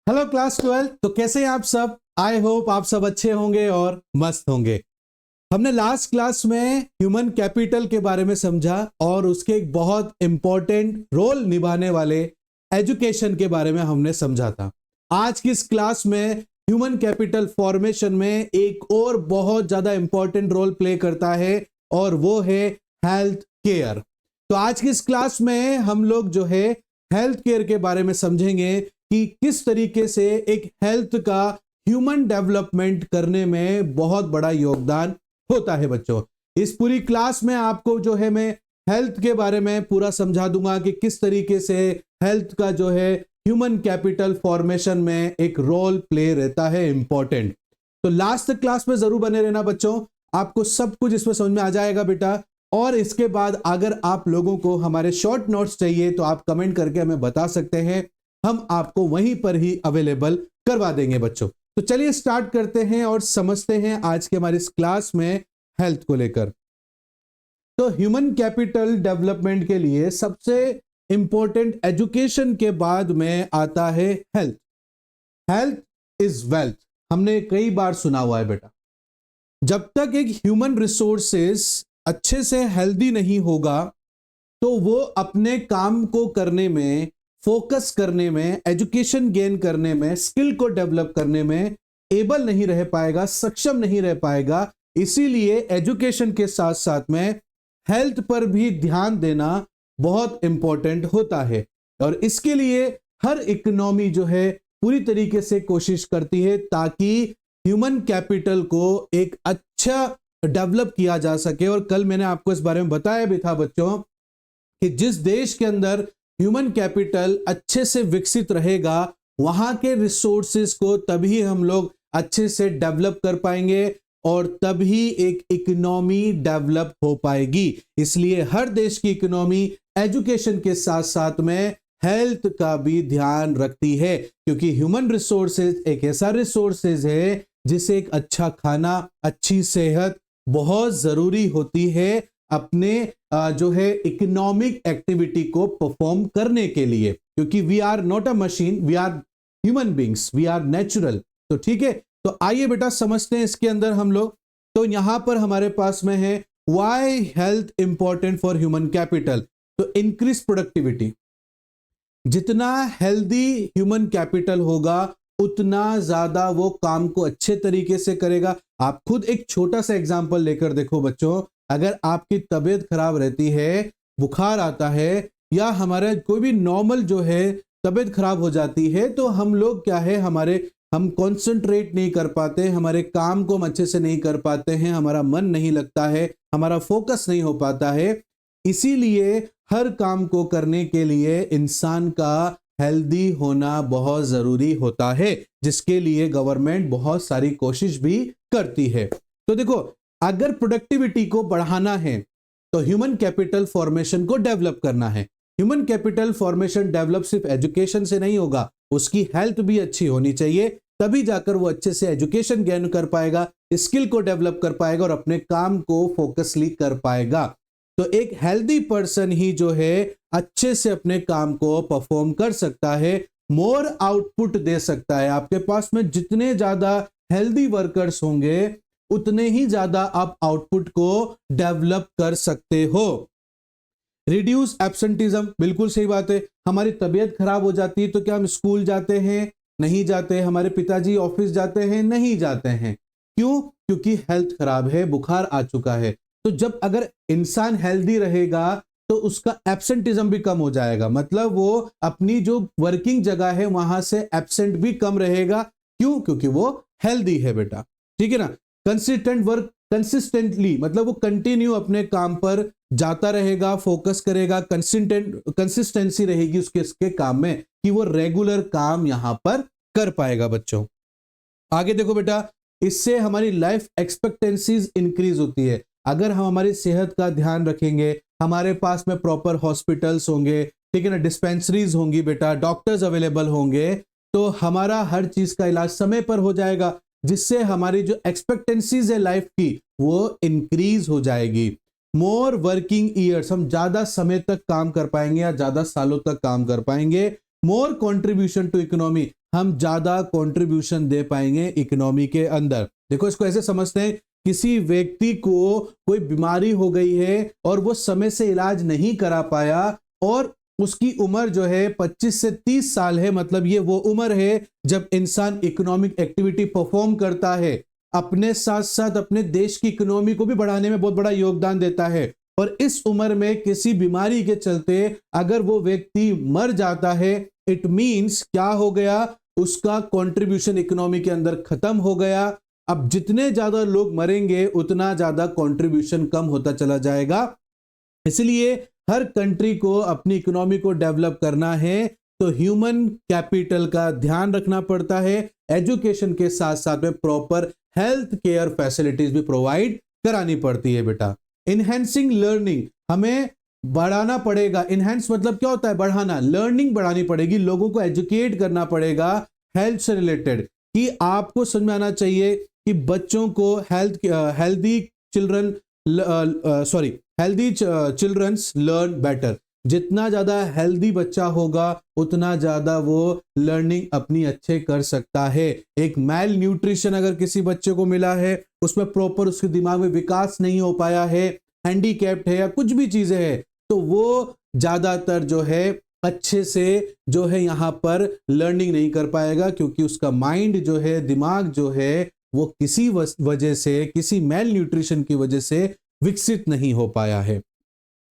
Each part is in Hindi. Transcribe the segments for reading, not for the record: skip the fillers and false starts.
Hello class 12। तो कैसे हैं आप सब? आई होप आप सब अच्छे होंगे और मस्त होंगे। हमने लास्ट क्लास में ह्यूमन कैपिटल के बारे में समझा और उसके एक बहुत इंपॉर्टेंट रोल निभाने वाले एजुकेशन के बारे में हमने समझा था। आज की इस क्लास में ह्यूमन कैपिटल फॉर्मेशन में एक और बहुत ज्यादा इंपॉर्टेंट रोल प्ले करता है और वो है हेल्थ केयर। तो आज की इस क्लास में हम लोग जो है हेल्थ केयर के बारे में समझेंगे कि किस तरीके से एक हेल्थ का ह्यूमन डेवलपमेंट करने में बहुत बड़ा योगदान होता है। बच्चों, इस पूरी क्लास में आपको जो है मैं हेल्थ के बारे में पूरा समझा दूंगा कि किस तरीके से हेल्थ का जो है ह्यूमन कैपिटल फॉर्मेशन में एक रोल प्ले रहता है इंपॉर्टेंट। तो लास्ट क्लास में जरूर बने रहना बच्चों, आपको सब कुछ इसमें समझ में आ जाएगा बेटा। और इसके बाद अगर आप लोगों को हमारे शॉर्ट नोट्स चाहिए तो आप कमेंट करके हमें बता सकते हैं, हम आपको वहीं पर ही अवेलेबल करवा देंगे बच्चों। तो चलिए स्टार्ट करते हैं और समझते हैं आज के हमारे इस क्लास में हेल्थ को लेकर। तो ह्यूमन कैपिटल डेवलपमेंट के लिए सबसे इंपॉर्टेंट एजुकेशन के बाद में आता है हेल्थ। हेल्थ इज वेल्थ, हमने कई बार सुना हुआ है बेटा। जब तक एक ह्यूमन रिसोर्सेस अच्छे से हेल्दी नहीं होगा तो वो अपने काम को करने में, फोकस करने में, एजुकेशन गेन करने में, स्किल को डेवलप करने में एबल नहीं रह पाएगा, सक्षम नहीं रह पाएगा। इसीलिए एजुकेशन के साथ साथ में हेल्थ पर भी ध्यान देना बहुत इंपॉर्टेंट होता है। और इसके लिए हर इकोनॉमी जो है पूरी तरीके से कोशिश करती है ताकि ह्यूमन कैपिटल को एक अच्छा डेवलप किया जा सके। और कल मैंने आपको इस बारे में बताया भी था बच्चों कि जिस देश के अंदर ह्यूमन कैपिटल अच्छे से विकसित रहेगा वहां के रिसोर्सेज को तभी हम लोग अच्छे से डेवलप कर पाएंगे और तभी एक इकोनॉमी डेवलप हो पाएगी। इसलिए हर देश की इकोनॉमी एजुकेशन के साथ साथ में हेल्थ का भी ध्यान रखती है, क्योंकि ह्यूमन रिसोर्सेज एक ऐसा रिसोर्सेज है जिसे एक अच्छा खाना, अच्छी सेहत बहुत जरूरी होती है अपने जो है इकोनॉमिक एक्टिविटी को परफॉर्म करने के लिए। क्योंकि we are not a machine, we are human beings, we are natural. तो ठीक है, तो आइए बेटा समझते हैं इसके अंदर हम लोग। तो यहां पर हमारे पास में है why health important for human capital. तो इंक्रीज प्रोडक्टिविटी, जितना हेल्दी ह्यूमन कैपिटल होगा उतना ज्यादा वो काम को अच्छे तरीके से करेगा। आप खुद एक छोटा सा एग्जांपल लेकर देखो बच्चों, अगर आपकी तबीयत खराब रहती है, बुखार आता है या हमारे कोई भी नॉर्मल जो है तबीयत खराब हो जाती है, तो हम लोग क्या है, हम कंसंट्रेट नहीं कर पाते, हमारे काम को हम अच्छे से नहीं कर पाते हैं, हमारा मन नहीं लगता है, हमारा फोकस नहीं हो पाता है। इसीलिए हर काम को करने के लिए इंसान का हेल्दी होना बहुत जरूरी होता है, जिसके लिए गवर्नमेंट बहुत सारी कोशिश भी करती है। तो देखो, अगर प्रोडक्टिविटी को बढ़ाना है तो ह्यूमन कैपिटल फॉर्मेशन को डेवलप करना है। ह्यूमन कैपिटल फॉर्मेशन डेवलप सिर्फ एजुकेशन से नहीं होगा, उसकी हेल्थ भी अच्छी होनी चाहिए, तभी जाकर वो अच्छे से एजुकेशन गेन कर पाएगा, स्किल को डेवलप कर पाएगा और अपने काम को फोकसली कर पाएगा। तो एक हेल्दी पर्सन ही जो है अच्छे से अपने काम को परफॉर्म कर सकता है, मोर आउटपुट दे सकता है। आपके पास में जितने ज्यादा हेल्दी वर्कर्स होंगे उतने ही ज्यादा आप आउटपुट को डेवलप कर सकते हो। रिड्यूस एब्सेंटिज्म, बिल्कुल सही बात है। हमारी तबीयत खराब हो जाती है तो क्या हम स्कूल जाते हैं? नहीं जाते। हमारे पिताजी ऑफिस जाते हैं? नहीं जाते हैं। क्यों? क्योंकि हेल्थ खराब है, बुखार आ चुका है। तो जब अगर इंसान हेल्दी रहेगा तो उसका एब्सेंटिज्म भी कम हो जाएगा, मतलब वो अपनी जो वर्किंग जगह है वहां से एब्सेंट भी कम रहेगा। क्यों? क्योंकि वो हेल्दी है बेटा, ठीक है ना। कंसिस्टेंट वर्क, कंसिस्टेंटली मतलब वो कंटिन्यू अपने काम पर जाता रहेगा, फोकस करेगा, कंसिस्टेंसी रहेगी उसके काम में कि वो रेगुलर काम यहां पर कर पाएगा। बच्चों आगे देखो बेटा, इससे हमारी लाइफ एक्सपेक्टेंसीज इंक्रीज होती है। अगर हम हमारी सेहत का ध्यान रखेंगे, हमारे पास में प्रॉपर हॉस्पिटल्स होंगे, ठीक है ना, डिस्पेंसरीज होंगी बेटा, डॉक्टर्स अवेलेबल होंगे, तो हमारा हर चीज का इलाज समय पर हो जाएगा, जिससे हमारी जो एक्सपेक्टेंसीज है लाइफ की वो इंक्रीज हो जाएगी। मोर वर्किंग ईयर्स, हम ज्यादा समय तक काम कर पाएंगे या ज्यादा सालों तक काम कर पाएंगे। मोर कंट्रीब्यूशन टू इकोनॉमी, हम ज्यादा कंट्रीब्यूशन दे पाएंगे इकोनॉमी के अंदर। देखो इसको ऐसे समझते हैं, किसी व्यक्ति को कोई बीमारी हो गई है और वो समय से इलाज नहीं करा पाया और उसकी उम्र जो है 25 से 30 साल है, मतलब ये वो उम्र है जब इंसान इकोनॉमिक एक्टिविटी परफॉर्म करता है, अपने साथ साथ अपने देश की इकोनॉमी को भी बढ़ाने में बहुत बड़ा योगदान देता है। और इस उम्र में किसी बीमारी के चलते अगर वो व्यक्ति मर जाता है, इट मींस क्या हो गया, उसका कंट्रीब्यूशन इकोनॉमी के अंदर खत्म हो गया। अब जितने ज्यादा लोग मरेंगे उतना ज्यादा कंट्रीब्यूशन कम होता चला जाएगा। इसलिए हर कंट्री को अपनी इकोनॉमी को डेवलप करना है तो ह्यूमन कैपिटल का ध्यान रखना पड़ता है। एजुकेशन के साथ साथ में प्रॉपर हेल्थ केयर फैसिलिटीज भी प्रोवाइड करानी पड़ती है बेटा। इनहेंसिंग लर्निंग, हमें बढ़ाना पड़ेगा। इनहेंस मतलब क्या होता है, बढ़ाना। लर्निंग बढ़ानी पड़ेगी, लोगों को एजुकेट करना पड़ेगा हेल्थ से रिलेटेड, कि आपको समझ में आना चाहिए कि बच्चों को हेल्दी चिल्ड्रंस लर्न बेटर। जितना ज्यादा हेल्दी बच्चा होगा उतना ज्यादा वो लर्निंग अपनी अच्छे कर सकता है। एक मैल न्यूट्रिशन अगर किसी बच्चे को मिला है, उसमें प्रॉपर उसके दिमाग में विकास नहीं हो पाया है, हैंडीकैप्ड है या कुछ भी चीजें हैं, तो वो ज्यादातर जो है अच्छे से जो है यहाँ पर लर्निंग नहीं कर पाएगा, क्योंकि उसका माइंड जो है, दिमाग जो है, वो किसी वजह से, किसी मेल न्यूट्रिशन की वजह से विकसित नहीं हो पाया है।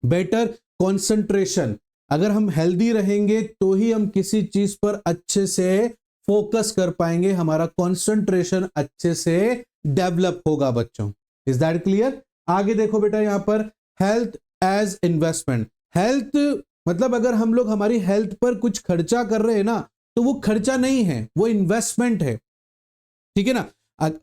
बेटर कंसंट्रेशन, अगर हम हेल्दी रहेंगे तो ही हम किसी चीज पर अच्छे से फोकस कर पाएंगे, हमारा कंसंट्रेशन अच्छे से डेवलप होगा बच्चों। Is that clear? आगे देखो बेटा, यहां पर हेल्थ एज इन्वेस्टमेंट। हेल्थ मतलब अगर हम लोग हमारी हेल्थ पर कुछ खर्चा कर रहे हैं ना, तो वो खर्चा नहीं है, वो इन्वेस्टमेंट है, ठीक है ना।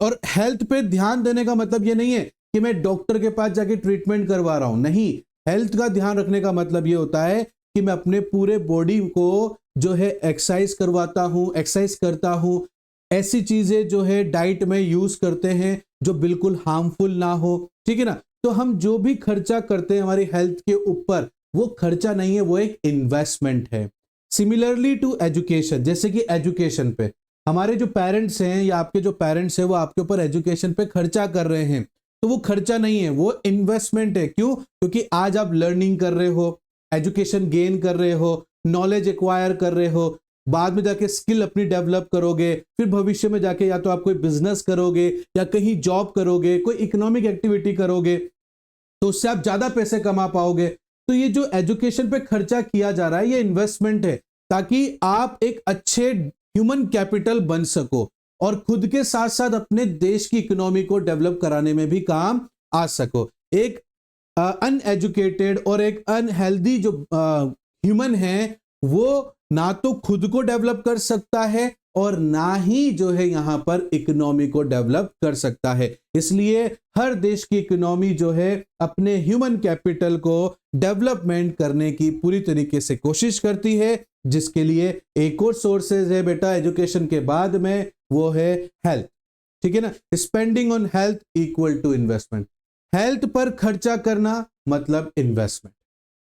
और हेल्थ पे ध्यान देने का मतलब ये नहीं है कि मैं डॉक्टर के पास जाके ट्रीटमेंट करवा रहा हूं, नहीं। हेल्थ का ध्यान रखने का मतलब ये होता है कि मैं अपने पूरे बॉडी को जो है एक्सरसाइज करवाता हूं, एक्सरसाइज करता हूं, ऐसी चीजें जो है डाइट में यूज करते हैं जो बिल्कुल हार्मफुल ना हो, ठीक है ना। तो हम जो भी खर्चा करते हैं हमारी हेल्थ के ऊपर, वो खर्चा नहीं है, वो एक इन्वेस्टमेंट है। सिमिलरली टू एजुकेशन, जैसे कि एजुकेशन पे हमारे जो पेरेंट्स हैं या आपके जो पेरेंट्स हैं वो आपके ऊपर एजुकेशन पे खर्चा कर रहे हैं, तो वो खर्चा नहीं है, वो इन्वेस्टमेंट है। क्यों? क्योंकि आज आप लर्निंग कर रहे हो, एजुकेशन गेन कर रहे हो, नॉलेज एक्वायर कर रहे हो, बाद में जाके स्किल अपनी डेवलप करोगे, फिर भविष्य में जाके या तो आप कोई बिजनेस करोगे या कहीं जॉब करोगे, कोई इकोनॉमिक एक्टिविटी करोगे, तो उससे आप ज्यादा पैसे कमा पाओगे। तो ये जो एजुकेशन पे खर्चा किया जा रहा है, ये इन्वेस्टमेंट है, ताकि आप एक अच्छे ह्यूमन कैपिटल बन सको और खुद के साथ साथ अपने देश की इकोनॉमी को डेवलप कराने में भी काम आ सको। एक अनएजुकेटेड और एक अनहेल्दी जो ह्यूमन है, वो ना तो खुद को डेवलप कर सकता है और ना ही जो है यहां पर इकोनॉमी को डेवलप कर सकता है। इसलिए हर देश की इकोनॉमी जो है अपने ह्यूमन कैपिटल को डेवलपमेंट करने की पूरी तरीके से कोशिश करती है, जिसके लिए एक और सोर्सेज है बेटा एजुकेशन के बाद में, वो है हेल्थ, ठीक है ना। Spending on health equal to investment. Health पर खर्चा करना मतलब इन्वेस्टमेंट,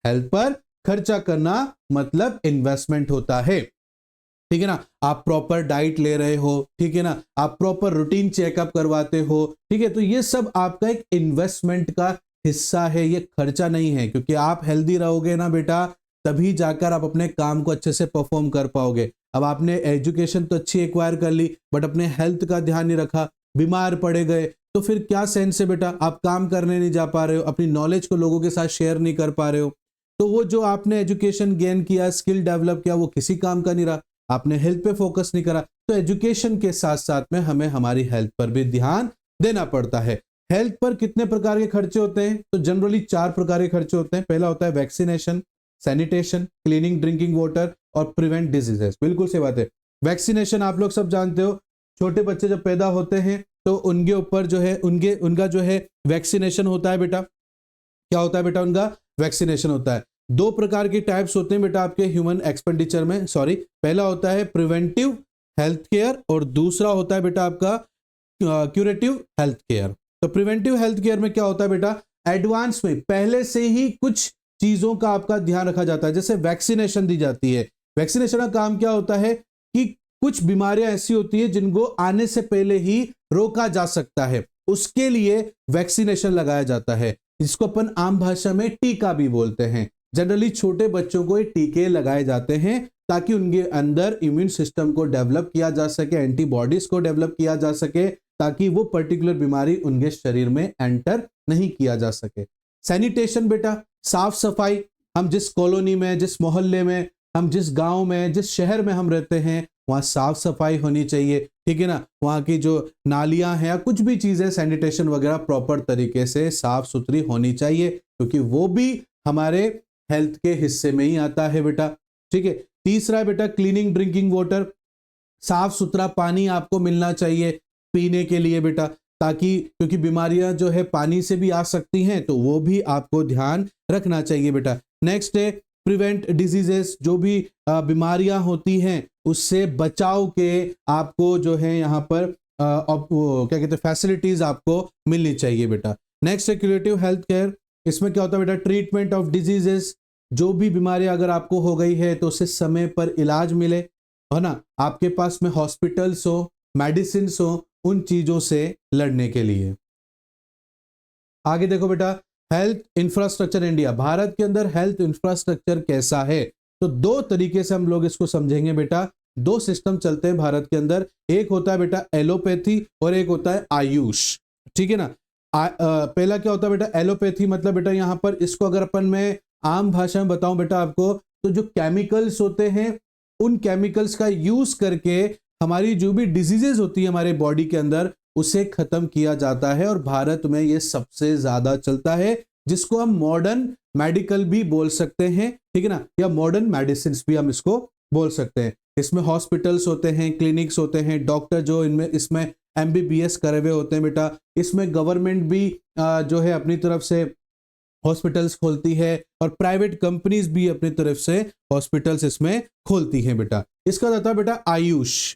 हेल्थ पर खर्चा करना मतलब इन्वेस्टमेंट होता है, ठीक है ना। आप प्रॉपर डाइट ले रहे हो, ठीक है ना, आप प्रॉपर रूटीन चेकअप करवाते हो, ठीक है, तो ये सब आपका एक इन्वेस्टमेंट का हिस्सा है, ये खर्चा नहीं है। क्योंकि आप हेल्दी रहोगे ना बेटा, तभी जाकर आप अपने काम को अच्छे से परफॉर्म कर पाओगे। अब आपने एजुकेशन तो अच्छी एक्वायर कर ली, बट अपने हेल्थ का ध्यान नहीं रखा, बीमार पड़े गए, तो फिर क्या सेंस है बेटा, आप काम करने नहीं जा पा रहे हो, अपनी नॉलेज को लोगों के साथ शेयर नहीं कर पा रहे हो, तो वो जो आपने एजुकेशन गेन किया, स्किल डेवलप किया, वो किसी काम का नहीं रहा, आपने हेल्थ पे फोकस नहीं करा। तो एजुकेशन के साथ साथ में हमें हमारी हेल्थ पर भी ध्यान देना पड़ता है। हेल्थ पर कितने प्रकार के खर्चे होते हैं? तो जनरली 4 प्रकार के खर्चे होते हैं। पहला होता है vaccination, sanitation, cleaning drinking water और प्रिवेंट डिजीजेस। बिल्कुल सही बात है। वैक्सीनेशन आप लोग सब जानते हो, छोटे बच्चे जब पैदा होते हैं तो उनके ऊपर जो है उनका जो है वैक्सीनेशन होता है बेटा। क्या होता है बेटा? उनका वैक्सीनेशन होता है। 2 प्रकार की टाइप्स होते हैं बेटा आपके ह्यूमन एक्सपेंडिचर में, सॉरी, पहला होता है प्रिवेंटिव हेल्थ केयर और दूसरा होता है बेटा आपका क्यूरेटिव हेल्थ केयर। तो प्रिवेंटिव हेल्थ केयर में क्या होता है बेटा, एडवांस में पहले से ही कुछ चीजों का आपका ध्यान रखा जाता है, जैसे वैक्सीनेशन दी जाती है। वैक्सीनेशन का काम क्या होता है कि कुछ बीमारियां ऐसी होती है जिनको आने से पहले ही रोका जा सकता है, उसके लिए वैक्सीनेशन लगाया जाता है, जिसको अपन आम भाषा में टीका भी बोलते हैं। जनरली छोटे बच्चों को ये टीके लगाए जाते हैं ताकि उनके अंदर इम्यून सिस्टम को डेवलप किया जा सके, एंटीबॉडीज को डेवलप किया जा सके, ताकि वो पर्टिकुलर बीमारी उनके शरीर में एंटर नहीं किया जा सके। सैनिटेशन बेटा, साफ सफाई, हम जिस कॉलोनी में, जिस मोहल्ले में, हम जिस गांव में, जिस शहर में हम रहते हैं, वहाँ साफ सफाई होनी चाहिए, ठीक है ना। वहाँ की जो नालियां हैं या कुछ भी चीजें, सैनिटेशन वगैरह प्रॉपर तरीके से साफ सुथरी होनी चाहिए, क्योंकि वो भी हमारे हेल्थ के हिस्से में ही आता है बेटा, ठीक है। तीसरा बेटा क्लीनिंग ड्रिंकिंग वाटर, साफ सुथरा पानी आपको मिलना चाहिए पीने के लिए बेटा, ताकि क्योंकि बीमारियां जो है पानी से भी आ सकती हैं, तो वो भी आपको ध्यान रखना चाहिए बेटा। नेक्स्ट है प्रिवेंट डिजीजेस, जो भी बीमारियां होती हैं उससे बचाव के आपको जो है यहाँ पर क्या कहते हैं फैसिलिटीज आपको मिलनी चाहिए बेटा। नेक्स्ट है क्यूरेटिव हेल्थ केयर, इसमें क्या होता है बेटा, ट्रीटमेंट ऑफ डिजीजेस, जो भी बीमारी अगर आपको हो गई है तो उसे समय पर इलाज मिले, है ना, आपके पास में हॉस्पिटल्स हो, मेडिसिन हो, उन चीजों से लड़ने के लिए। आगे देखो बेटा, हेल्थ इंफ्रास्ट्रक्चर इंडिया, भारत के अंदर हेल्थ इंफ्रास्ट्रक्चर कैसा है, तो दो तरीके से हम लोग इसको समझेंगे बेटा। दो सिस्टम चलते हैं भारत के अंदर, एक होता है बेटा एलोपैथी और एक होता है आयुष, ठीक है ना। पहला क्या होता है बेटा, एलोपैथी मतलब बेटा यहाँ पर इसको अगर अपन मैं आम भाषा में बताऊं बेटा आपको, तो जो केमिकल्स होते हैं उन केमिकल्स का यूज करके हमारी जो भी डिजीजेज होती है हमारे बॉडी के अंदर उसे खत्म किया जाता है, और भारत में ये सबसे ज्यादा चलता है, जिसको हम मॉडर्न मेडिकल भी बोल सकते हैं, ठीक है ना, या मॉडर्न मेडिसिन भी हम इसको बोल सकते हैं। इसमें हॉस्पिटल्स होते हैं, क्लिनिक्स होते हैं, डॉक्टर जो इनमें इसमें MBBS करे हुए होते हैं बेटा। इसमें गवर्नमेंट भी जो है अपनी तरफ से हॉस्पिटल्स खोलती है, और प्राइवेट कंपनीज भी अपनी तरफ से हॉस्पिटल्स इसमें खोलती हैं बेटा। इसका होता है बेटा आयुष।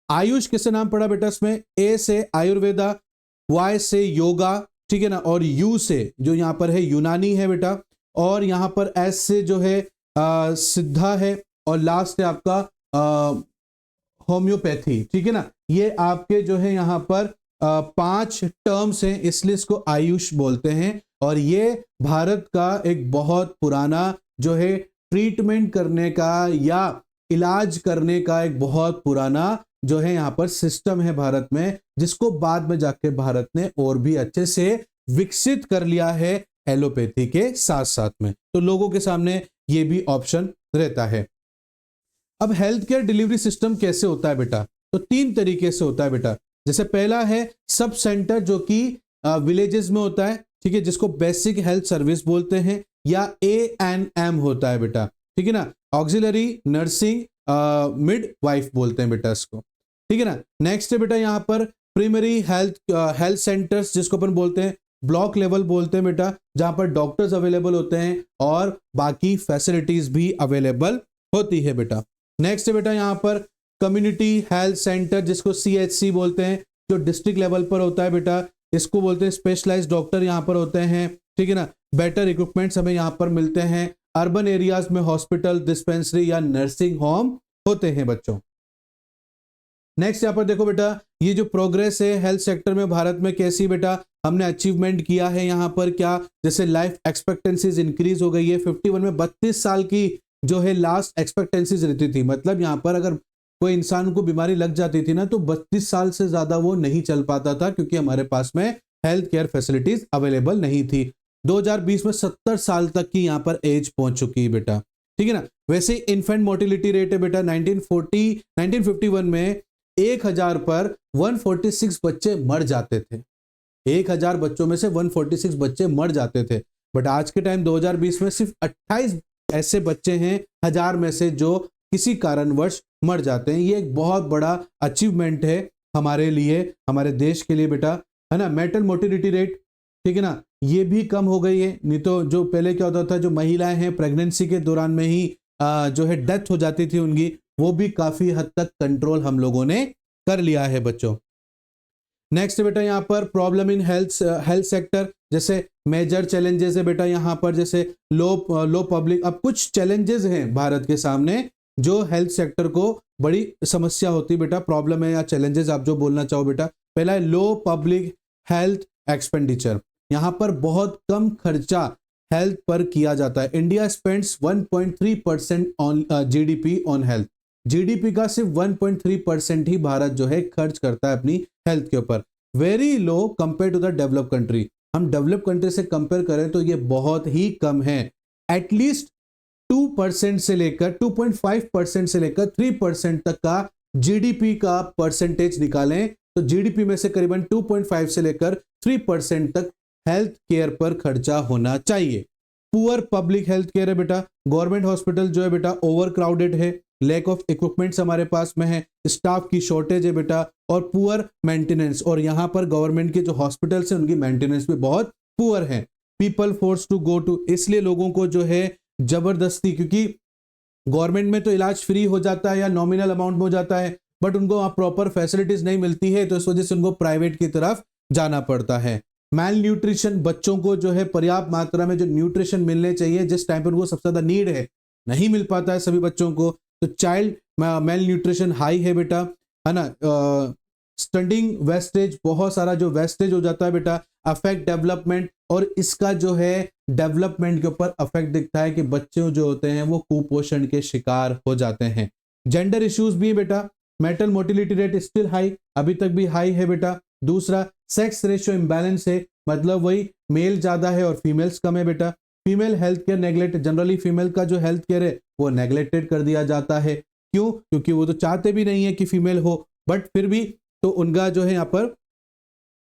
आयुष किससे नाम पड़ा बेटा, इसमें A से आयुर्वेदा, Y से योगा, ठीक है ना, और U से जो यहाँ पर है यूनानी है बेटा, और यहाँ पर S से जो है सिद्धा है, और लास्ट है आपका होम्योपैथी, ठीक है ना। ये आपके जो है यहाँ पर 5 टर्म्स हैं, इसलिए इसको आयुष बोलते हैं, और ये भारत का एक बहुत पुराना जो है ट्रीटमेंट करने का या इलाज करने का एक बहुत पुराना जो है यहाँ पर सिस्टम है भारत में, जिसको बाद में जाके भारत ने और भी अच्छे से विकसित कर लिया है एलोपैथी के साथ साथ में। तो लोगों के सामने ये भी ऑप्शन रहता है। अब हेल्थ केयर डिलीवरी सिस्टम कैसे होता है बेटा, तो 3 तरीके से होता है बेटा। जैसे पहला है सब सेंटर, जो कि विलेजेस में होता है, ठीक है, जिसको बेसिक हेल्थ सर्विस बोलते हैं, या ANM होता है बेटा, ठीक है ना, ऑक्सिलरी नर्सिंग मिड वाइफ बोलते हैं बेटा इसको, ठीक है ना। नेक्स्ट है बेटा यहाँ पर प्राइमरी हेल्थ सेंटर्स, जिसको अपन बोलते हैं ब्लॉक लेवल बोलते हैं बेटा, जहां पर डॉक्टर्स अवेलेबल होते हैं और बाकी फैसिलिटीज भी अवेलेबल होती है बेटा। नेक्स्ट है बेटा यहाँ पर कम्युनिटी हेल्थ सेंटर, जिसको CHC बोलते हैं, जो डिस्ट्रिक्ट लेवल पर होता है बेटा, इसको बोलते हैं स्पेशलाइज्ड डॉक्टर यहाँ पर होते हैं, ठीक है ना। बेटर इक्विपमेंट्स हमें यहाँ पर मिलते हैं। अर्बन एरियाज में हॉस्पिटल, डिस्पेंसरी या नर्सिंग होम होते हैं बच्चों। नेक्स्ट यहाँ पर देखो बेटा, ये जो प्रोग्रेस है हेल्थ सेक्टर में भारत में कैसी बेटा हमने अचीवमेंट किया है यहाँ पर, क्या जैसे लाइफ एक्सपेक्टेंसीज इंक्रीज हो गई है। 51 में 32 साल की जो है लास्ट एक्सपेक्टेंसीज रहती थी, मतलब यहाँ पर अगर कोई इंसान को बीमारी लग जाती थी ना, तो 32 साल से ज्यादा वो नहीं चल पाता था, क्योंकि हमारे पास में हेल्थ केयर फैसिलिटीज अवेलेबल नहीं थी। 2020 में 70 साल तक की यहाँ पर एज पहुंच चुकी है बेटा, ठीक है ना। वैसे इन्फेंट मोर्टिलिटी रेट है बेटा 1951 में 1000 पर 146 बच्चे मर जाते थे। 1000 बच्चों में से 146 बच्चे मर जाते थे, बट आज के टाइम 2020 में सिर्फ 28 ऐसे बच्चे हैं 1000 में से जो किसी कारणवश मर जाते हैं। ये एक बहुत बड़ा अचीवमेंट है हमारे लिए, हमारे देश के लिए बेटा, है ना। मेटल मोर्टिलिटी रेट, ठीक है ना, ये भी कम हो गई है। नहीं तो जो पहले क्या होता था, जो महिलाएं हैं प्रेगनेंसी के दौरान में ही जो है डेथ हो जाती थी उनकी, वो भी काफी हद तक कंट्रोल हम लोगों ने कर लिया है बच्चों। नेक्स्ट बेटा यहाँ पर प्रॉब्लम इन हेल्थ सेक्टर, जैसे मेजर चैलेंजेस है बेटा यहाँ पर, जैसे लो पब्लिक। अब कुछ चैलेंजेस हैं भारत के सामने जो हेल्थ सेक्टर को बड़ी समस्या होती है बेटा, प्रॉब्लम है या चैलेंजेस आप जो बोलना चाहो बेटा। पहला है लो पब्लिक हेल्थ एक्सपेंडिचर, यहाँ पर बहुत कम खर्चा हेल्थ पर किया जाता है। India spends 1.3% on GDP on health. GDP का सिर्फ 1.3% ही भारत जो है खर्च करता है अपनी हेल्थ के ऊपर। Very low compare to the develop country. हम डेवलप कंट्री से कंपेयर करें तो ये बहुत ही कम है। एटलीस्ट 2% से लेकर 2.5% से लेकर 3% तक का जीडीपी का परसेंटेज निकालें तो जीडीपी में से करीबन 2.5 से लेकर 3% तक हेल्थ केयर पर खर्चा होना चाहिए। पुअर पब्लिक हेल्थ केयर है बेटा, गवर्नमेंट हॉस्पिटल जो है बेटा ओवर क्राउडेड है, लैक ऑफ इक्विपमेंट्स हमारे पास में है, स्टाफ की शॉर्टेज है बेटा, और पुअर मेंटेनेंस। और यहाँ पर गवर्नमेंट के जो हॉस्पिटल्स हैं उनकी मेंटेनेंस भी बहुत पुअर है। People force to go to, इसलिए लोगों को जो है जबरदस्ती, क्योंकि गवर्नमेंट में तो इलाज फ्री हो जाता है या नॉमिनल अमाउंट में हो जाता है, बट उनको वहाँ प्रॉपर फैसिलिटीज नहीं मिलती है, तो इस वजह से उनको प्राइवेट की तरफ जाना पड़ता है। मैल न्यूट्रिशन, बच्चों को जो है पर्याप्त मात्रा में जो न्यूट्रिशन मिलने चाहिए जिस टाइम पर उनको सबसे ज्यादा नीड है, नहीं मिल पाता है सभी बच्चों को, तो चाइल्ड मेल न्यूट्रिशन हाई है बेटा, है ना। स्टंडिंग वेस्टेज, बहुत सारा जो वेस्टेज हो जाता है बेटा, अफेक्ट डेवलपमेंट, और इसका जो है डेवलपमेंट के ऊपर अफेक्ट दिखता है कि बच्चे जो होते हैं वो कुपोषण के शिकार हो जाते हैं। जेंडर इश्यूज भी है बेटा, metal motility rate still high, अभी तक भी हाई है बेटा। दूसरा, सेक्स रेशियो इम्बैलेंस है, मतलब वही मेल ज्यादा है और फीमेल्स कम है बेटा। Female health care neglect, generally female का जो हेल्थ केयर है वो नेग्लेक्टेड कर दिया जाता है। क्यों? क्योंकि वो तो चाहते भी नहीं है कि फीमेल हो, बट फिर भी तो उनका जो है यहाँ पर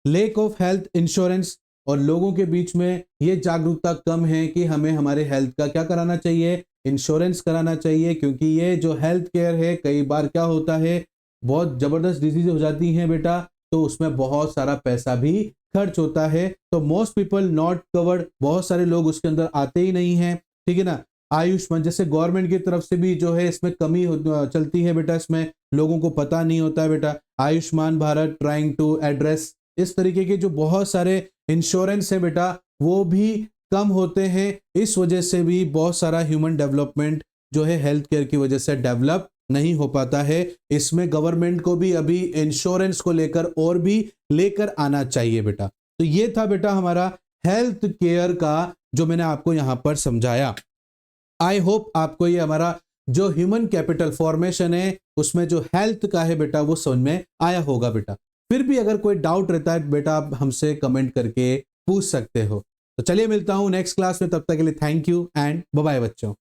लेक ऑफ हेल्थ इंश्योरेंस, और लोगों के बीच में ये जागरूकता कम है कि हमें हमारे हेल्थ का क्या कराना चाहिए, इंश्योरेंस कराना चाहिए। क्योंकि ये जो हेल्थ केयर है, कई बार क्या होता है, बहुत जबरदस्त डिजीज हो जाती हैं बेटा, तो उसमें बहुत सारा पैसा भी खर्च होता है, तो मोस्ट पीपल नॉट कवर्ड, बहुत सारे लोग उसके अंदर आते ही नहीं हैं, ठीक है ना। आयुष्मान, जैसे गवर्नमेंट की तरफ से भी जो है इसमें कमी चलती है बेटा, इसमें लोगों को पता नहीं होता है बेटा। Ayushman Bharat trying to address, इस तरीके के जो बहुत सारे इंश्योरेंस है बेटा वो भी कम होते हैं, इस वजह से भी बहुत सारा ह्यूमन डेवलपमेंट जो है हेल्थ केयर की वजह से डेवलप नहीं हो पाता है। इसमें गवर्नमेंट को भी अभी इंश्योरेंस को लेकर और भी लेकर आना चाहिए बेटा। तो ये था बेटा हमारा हेल्थ केयर का जो मैंने आपको यहां पर समझाया। आई होप आपको ये हमारा जो ह्यूमन कैपिटल फॉर्मेशन है उसमें जो हेल्थ का है बेटा वो समझ में आया होगा बेटा। फिर भी अगर कोई डाउट रहता है बेटा आप हमसे कमेंट करके पूछ सकते हो। तो चलिए मिलता हूं नेक्स्ट क्लास में, तब तक के लिए thank you and bye bye बच्चों।